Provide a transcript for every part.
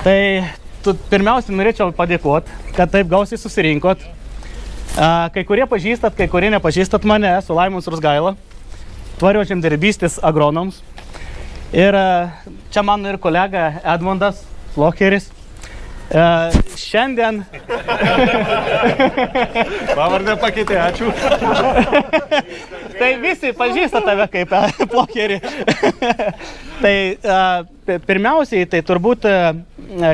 Tai pirmiausia norėčiau padėkoti, kad taip gausiai susirinkot. Kai kurie pažįstat, kai kurie nepažįstat mane, esu Laimonas Rusgaila, tvarios žemdirbystės agronoms. Ir čia mano ir kolega Edmundas Flocheris. Šiandien... Pavardę pakeitė, ačiū. Tai visi pažįsta tave kaip Flocherį. Tai pirmiausiai, tai turbūt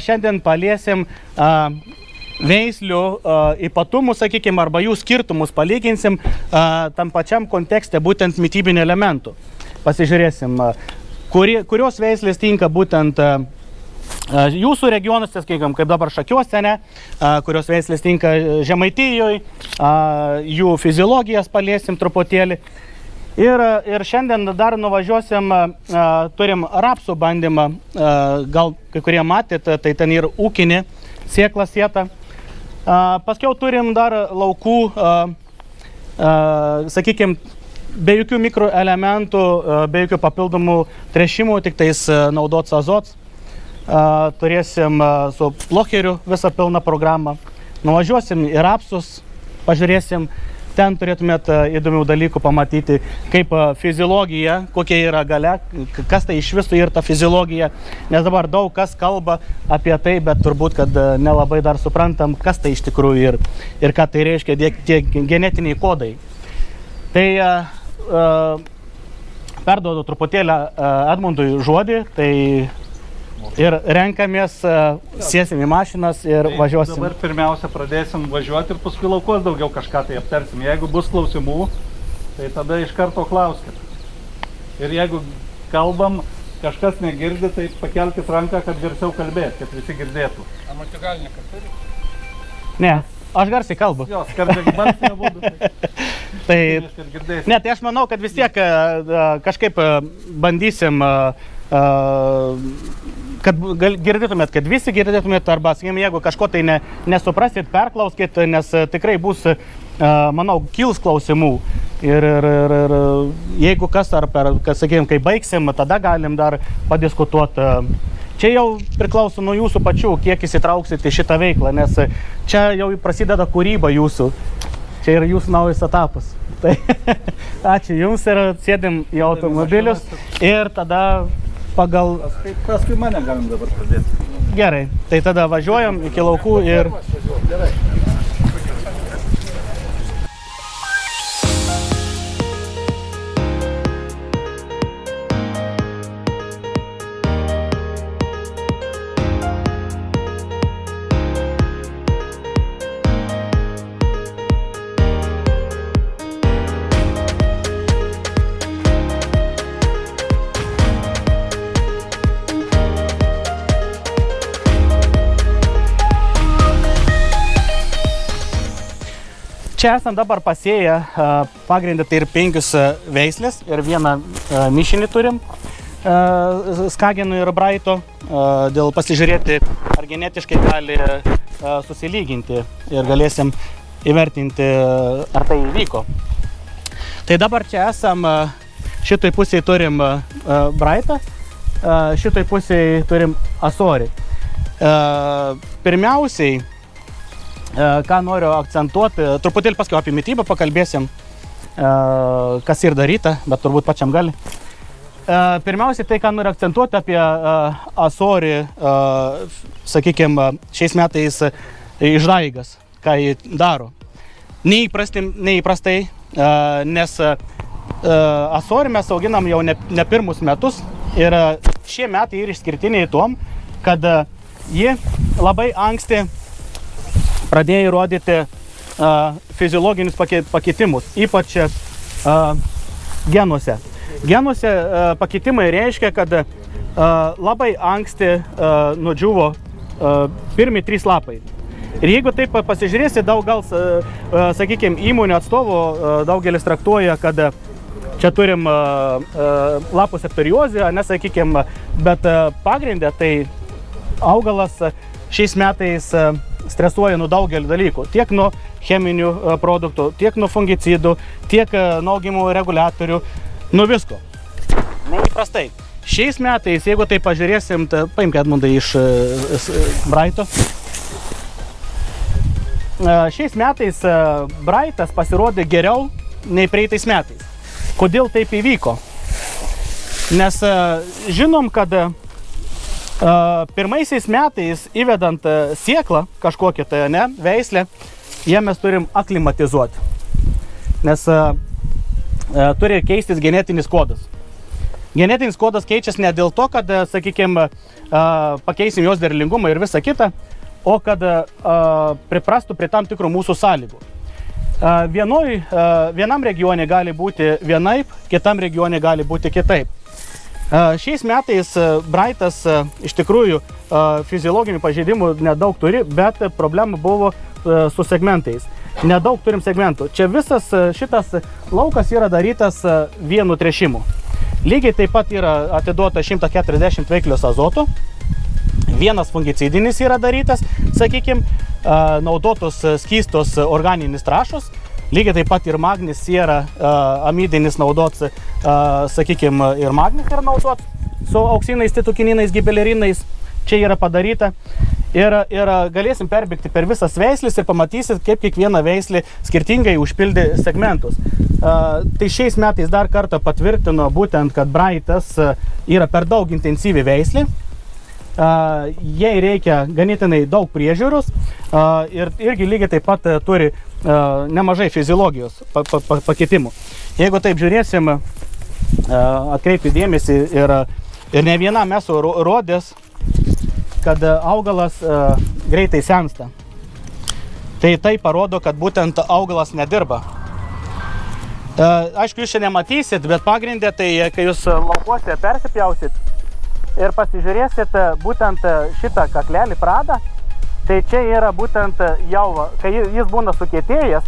šiandien paliesim veislių ypatumus, sakykime, arba jų skirtumus palyginsim tam pačiam kontekste, būtent mitybinių elementų. Pasižiūrėsim, kurios veislės tinka būtent jūsų regionuose, kaip dabar Šakiuose, kurios veislės tinka Žemaitijoje, jų fiziologijas paliesim truputėlį. Ir šiandien dar nuvažiuosim, turim rapsų bandymą, gal kai kurie matėt, tai ten ir ūkinė sėkla sėta. Paskiau turim dar laukų, sakykime, be jokių mikroelementų, be jokių papildomų tręšimų, tik tais naudots azots. Turėsim su Flocheriu visą pilną programą. Nuvažiuosim į rapsus, pažiūrėsim. Ten turėtumėt įdomių dalykų pamatyti, kaip fiziologija, kokia yra galia, kas tai iš viso yra ta fiziologija. Nes dabar daug kas kalba apie tai, bet turbūt, kad nelabai dar suprantam, kas tai iš tikrųjų ir ką tai reiškia tie genetiniai kodai. Tai perduodu truputėlį Edmundui žodį, tai ir renkamės, sėsim į mašinas ir važiuosim. Dabar pirmiausia pradėsim važiuoti ir paskui laukos daugiau kažką tai aptarsim. Jeigu bus klausimų, tai tada iš karto klauskit. Ir jeigu kalbam, kažkas negirdi, tai pakelkit ranką, kad garsiau kalbėt, kad visi girdėtų. A multigalniką turi? Ne, aš garsiai kalbu. Jo, skardžiai balsinio būdu. Tai aš manau, kad vis tiek kažkaip bandysim, kad girdėtumėt, kad visi girdėtumėt, arba, sakykime, jeigu kažko tai nesuprasit, perklauskit, nes tikrai bus, manau, kils klausimų. Ir jeigu kas, sakykime, kai baigsim, tada galim dar padiskutuoti. Čia jau priklauso nuo jūsų pačių, kiek įsitrauksit į šitą veiklą, nes čia jau prasideda kūryba jūsų. Čia yra jūsų naujas etapas. Tai ačiū jums ir sėdim į automobilius ir tada pagal... Paskui mane galim dabar pradėti. Gerai, tai tada važiuojam iki laukų ir... Gerai. Čia esam dabar pasėję pagrindą, tai ir 5 veislės ir vieną mišinį turim Skageno ir Braito, dėl pasižiūrėti, ar genetiškai gali susilyginti ir galėsim įvertinti, ar tai įvyko. Tai dabar čia esam, šitoj pusėje turim Braitą, šitoj pusėje turim Asorį. Pirmiausiai, ką noriu akcentuoti, truputėlį paskui apie mitybą pakalbėsim, kas ir daryta, bet turbūt pačiam gali. Pirmiausiai tai, ką noriu akcentuoti apie Asorį, sakykime, šiais metais išdaigas, ką jį daro. Neįprastai, nes Asorį mes auginam jau ne pirmus metus ir šie metai yra išskirtiniai tuom, kad ji labai anksti pradėjo rodyti fiziologinius pakitimus, ypač genuose. Genuose pakitimai reiškia, kad labai anksti nudžiuvo pirmi 3 lapai. Ir jeigu taip pasižiūrėsi, daug gal, sakykime, įmonių atstovų daugelis traktuoja, kad čia turim lapų sektoriozę, nesakykime, bet pagrindę tai augalas šiais metais stresuoja nuo daugelį dalykų, tiek nuo cheminių produktų, tiek nuo fungicidų, tiek nuo augimo reguliatorių, nuo visko. Neįprastai. Šiais metais, jeigu tai pažiūrėsim, tai paimk Edmundai iš Braito. Šiais metais Braitas pasirodė geriau nei praeitais metais. Kodėl taip įvyko? Nes žinom, kad pirmaisiais metais įvedant sėklą kažkokią tai, ne, veislę, ją mes turim aklimatizuoti. Nes turi keistis genetinis kodas. Genetinis kodas keičiasi ne dėl to, kad, sakykime, pakeisim jos derlingumą ir visą kitą, o kad priprastų prie tam tikrų mūsų sąlygų. Vienam regione gali būti vienaip, kitam regione gali būti kitaip. Šiais metais Braitas iš tikrųjų fiziologinių pažeidimų nedaug turi, bet problema buvo su segmentais. Nedaug turim segmentų. Čia visas šitas laukas yra darytas vienu tręšimu. Lygiai taip pat yra atiduota 140 veiklios azoto. Vienas fungicidinis yra darytas, sakykime, naudotos skystos organinis trąšos. Lygiai taip pat ir magnis yra amidinis naudots, sakykime, ir magnis yra naudots su auksinais, titukininais, gibelerinais. Čia yra padaryta. Ir galėsim perbėgti per visas veislis ir pamatysit, kaip kiekviena veislė skirtingai užpildė segmentus. Tai šiais metais dar kartą patvirtino būtent, kad Braitas yra per daug intensyvi veislė. Jai reikia ganėtinai daug priežiūros ir irgi lygiai taip pat turi nemažai fiziologijos pakitimų. Jeigu taip žiūrėsim, atkreipti dėmesį ir ne vienam esu rodęs, kad augalas greitai sensta. Tai parodo, kad būtent augalas nedirba. Aišku, jūs čia nematysit, bet pagrindė, tai kai jūs laukuose persipjausit ir pasižiūrėsit būtent šitą kaklelį pradą, tai čia yra būtent jau, kai jis būna sukietėjęs,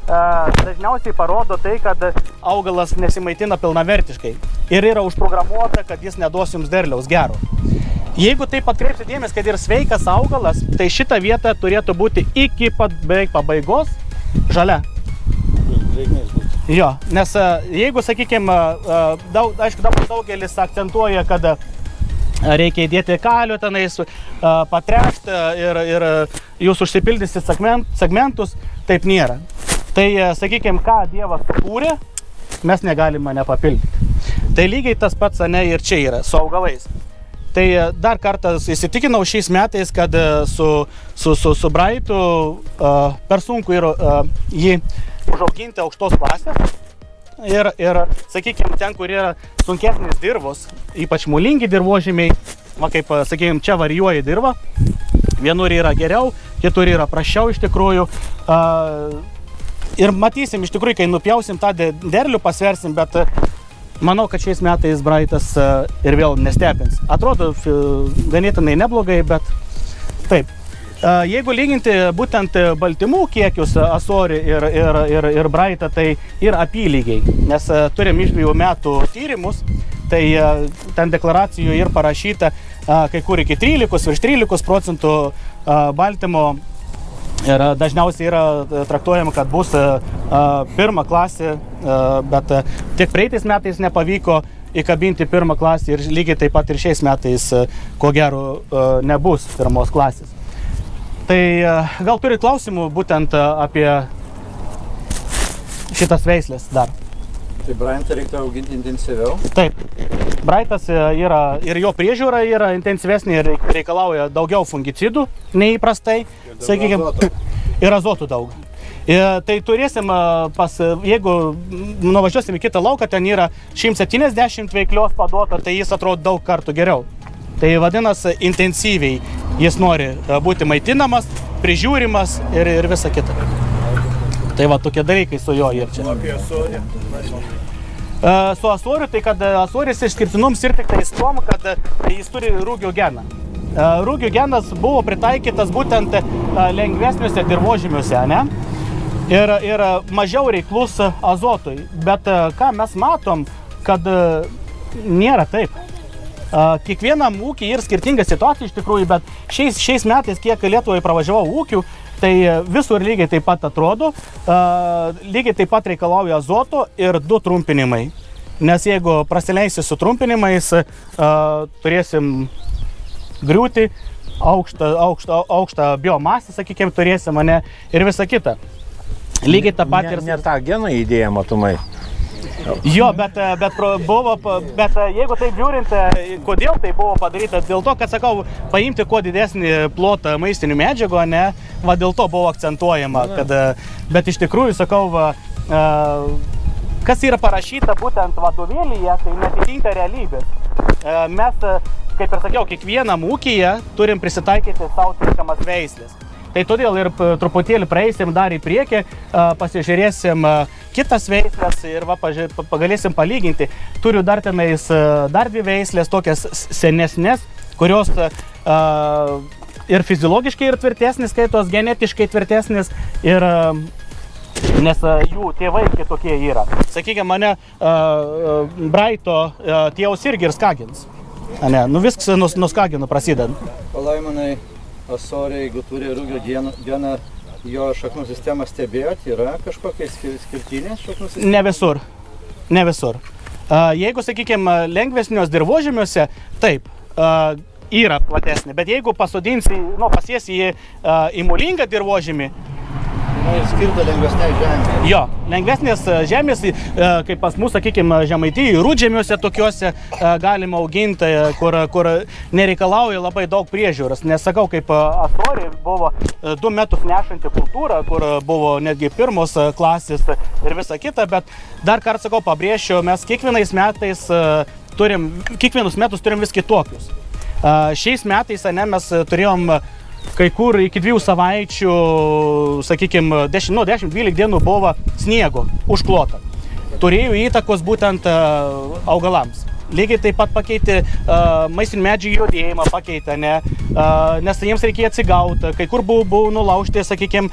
dažniausiai parodo tai, kad augalas nesimaitina pilnavertiškai ir yra užprogramuota, kad jis neduos jums derliaus gero. Jeigu taip atkreipsit dėmesį, kad ir sveikas augalas, tai šita vieta turėtų būti iki pat beveik pabaigos žalia. Jo, nes jeigu, sakykime, aišku, dabar daugelis akcentuoja, kad reikia įdėti kalio tenais, patrešti ir jūs užsipildysit segmentus, taip nėra. Tai, sakykime, ką Dievas sukūrė, mes negalime nepapildyti. Tai lygiai tas pats, ne, ir čia yra, su augalais. Tai dar kartą įsitikinau šiais metais, kad su Braitu per sunku yra jį užauginti aukštos klasės. Ir sakykime, ten, kur yra sunkesnis dirvos, ypač mūlingi dirvožemiai, kaip, sakykime, čia varijuoja dirva. Vienur yra geriau, kitur yra prasčiau iš tikrųjų. Ir matysim, iš tikrųjų, kai nupjausim tą derlių, pasversim, bet manau, kad šiais metais Braitas ir vėl nestebins. Atrodo ganėtinai neblogai, bet taip. Jeigu lyginti būtent baltymų kiekius Asori ir Braitą, tai ir apylygiai. Nes turim iš 2 metų tyrimus, tai ten deklaracijoje ir parašyta kai kur iki 13, virš 13% baltymo. Ir dažniausiai yra traktuojama, kad bus pirma klasė, bet tiek praeitais metais nepavyko įkabinti pirmą klasę ir lygiai taip pat ir šiais metais, ko gero, nebus pirmos klasės. Tai gal turi klausimų būtent apie šitas veislės dar? Tai Braitą reiktų auginti intensyviau? Taip. Braitas yra ir jo priežiūra yra intensyvesnė ir reikalauja daugiau fungicidų neįprastai, sakykime, ir azotų daug. Tai turėsim, jeigu nuvažiuosim į kitą lauką, ten yra 170 veiklios paduota, tai jis atrodo daug kartų geriau. Tai vadinasi, intensyviai jis nori būti maitinamas, prižiūrimas ir visa kita. Tai va, tokie dalykai su jo ir čia. Apie Asorį? Su Asoriu, tai kad Asoris išskirtinums ir tik tais tuom, kad jis turi rūgio geną. Rūgio genas buvo pritaikytas būtent lengvesniuose dirvožemiuose, ne? Ir mažiau reiklus azotui. Bet ką mes matom, kad nėra taip. Kiekvienam ūkiai yra skirtinga situacija iš tikrųjų, bet šiais metais, kiek Lietuvoje pravažiavau ūkių, tai visur lygiai taip pat atrodo, lygiai taip pat reikalauja azoto ir 2 trumpinimai. nes jeigu prasileisi su trumpinimais, turėsim griūti, aukštą biomasę, sakykime, turėsim, ne, ir visa kita. Lygiai tą patį ir... Ne tą geną idėją matomai. Jo, bet jeigu taip žiūrint, kodėl tai buvo padaryta, dėl to, kad, sakau, paimti kuo didesnį plotą maistinių medžiagų, ne, va dėl to buvo akcentuojama, kad, bet iš tikrųjų, sakau, kas yra parašyta būtent vadovėlyje, tai netitinka realybės. Mes, kaip ir sakiau, kiekvienam ūkyje turim prisitaikyti savo tinkamas veislės. Tai todėl ir truputėlį praeisim dar į priekį, pasižiūrėsim kitas veislės ir galėsim palyginti. Turiu dar tenais dar dvi veislės, tokias senesnės, kurios ir fiziologiškai ir tvirtesnės, skaitos genetiškai tvirtesnės, ir, nes jų tėvai kitokie yra. Sakykime, mane Braito tėvus irgi ir Skagins. Ne, nu viskas nuo Skagino prasideda. Palaimonai, Asoriai, jeigu turi Rugio geną, jo šaknų sistemą stebėjot, yra kažkokia skirtinė šaknų sistema? Ne visur. Jeigu, sakykime, lengvesnios dirvožemiuose, taip, yra platesnė, bet jeigu pasodinsi, pasiesi į molingą dirvožemį, skirta lengvesnei žemė. Jo, lengvesnės žemės, kaip pas mus, sakykime, Žemaitijoje, rūdžemiuose tokiuose galima auginti, kur nereikalauja labai daug priežiūros. Nes, sakau, kaip Asoriai buvo 2 metus nešanti kultūra, kur buvo netgi pirmos klasės ir visa kita, bet dar kartą, sakau, pabrėšiu, mes kiekvienus metus turim vis kitokius. Šiais metais, mes turėjom kai kur iki 2 savaičių, sakykime, 10-12 dienų buvo sniego užklota. Turėjo įtakos būtent augalams. Lygiai taip pat pakeitė maistinių medžių judėjimą, pakeitė, nes jiems reikėjo atsigauti, kai kur buvo nulaužti, sakykime,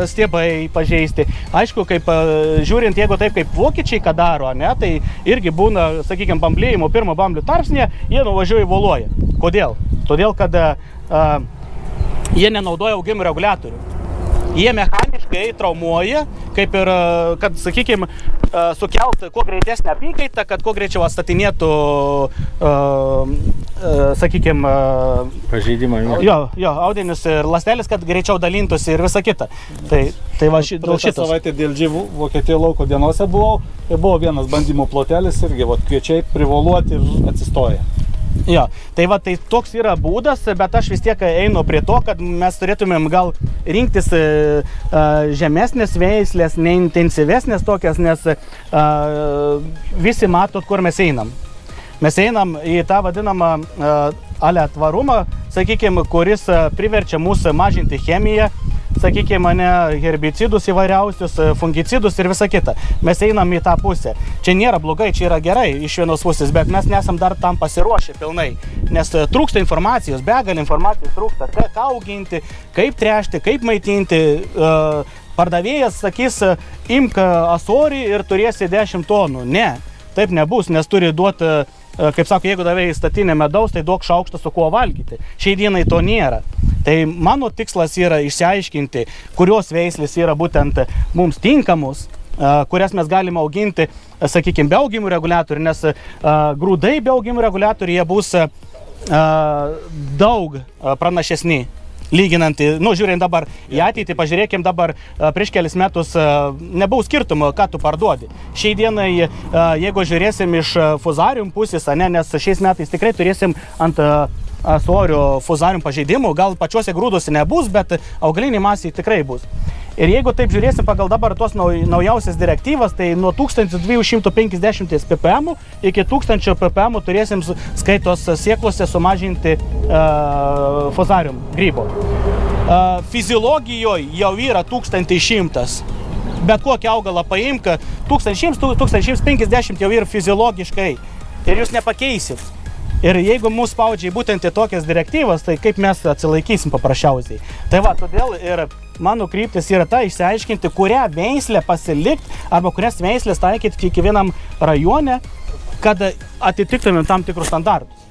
stiebai pažeisti. Aišku, kaip žiūrint, jeigu taip kaip vokiečiai ką daro, tai irgi būna, sakykime, bamblėjimo pirmo bamblių tarpsnėje, jie nuvažiuoja voloja. Kodėl? Todėl, kad jie nenaudoja augimo reguliatorių. Jie mechaniškai traumuoja, kaip ir, kad, sakykime, sukelt kuo greitesnę apykaitą, kad kuo greičiau atstatinėtų, sakykime, pažeidimą. Jo, audinius ir ląstelės, kad greičiau dalintųsi ir visa kita. Tai va dėl šitos. Savaitę dėl dživų Vokietijoje lauko dienose buvau, tai buvo vienas bandymų plotelis irgi, kviečiai privoluoti ir atsistoja. Jo, tai toks yra būdas, bet aš vis tiek einu prie to, kad mes turėtumėm gal rinktis žemesnės veislės, neintensyvesnės tokias, nes visi matot, kur mes einam. Mes einam į tą vadinamą tvarumą, sakykime, kuris priverčia mus mažinti chemiją, sakykime, herbicidus įvairiausius, fungicidus ir visa kita. Mes einam į tą pusę. Čia nėra blogai, čia yra gerai iš vienos pusės, bet mes nesam dar tam pasiruošę pilnai. Nes trūksta informacijos, begalė informacijos trūksta, ką auginti, kaip tręšti, kaip maitinti. Pardavėjas sakys, imk Asorį ir turėsi 10 tonų. Ne, taip nebus, nes turi duoti, kaip sako, jeigu davėjai statinę medaus, tai duok šaukštą su kuo valgyti. Šiai dienai to nėra. Tai mano tikslas yra išsiaiškinti, kurios veislės yra būtent mums tinkamos, kurias mes galime auginti, sakykime, be augimo reguliatorių, nes grūdai be augimo reguliatorių jie bus daug pranašesni. Lyginant, žiūrint dabar į ateitį, pažiūrėkim dabar prieš kelis metus nebuvo skirtumo, ką tu parduodi. Šiai dienai, jeigu žiūrėsim iš fuzarium pusės, nes šiais metais tikrai turėsim ant Asorio fuzarium pažeidimų, gal pačiuose grūduose nebus, bet augaliniai masiai tikrai bus. Ir jeigu taip žiūrėsim pagal dabar tos naujausias direktyvas, tai nuo 1250 ppm iki 1000 ppm turėsim skaitos sėklose sumažinti fuzarium grybo. Fiziologijoje jau yra 1100. Bet kokį augalą paimk, 1150 jau yra fiziologiškai ir jūs nepakeisit. Ir jeigu mūsų spaudžia būtent į tokias direktyvas, tai kaip mes atsilaikysim paprasčiausiai. Tai va, todėl ir mano kryptis yra ta išsiaiškinti, kurią veislę pasilikti arba kurias veislės taikyti kiekvienam rajone, kad atitiktumėm tam tikrus standartus.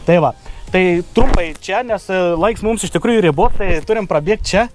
Tai va, tai trumpai čia, nes laiks mums iš tikrųjų ribot, tai turim prabėgti čia.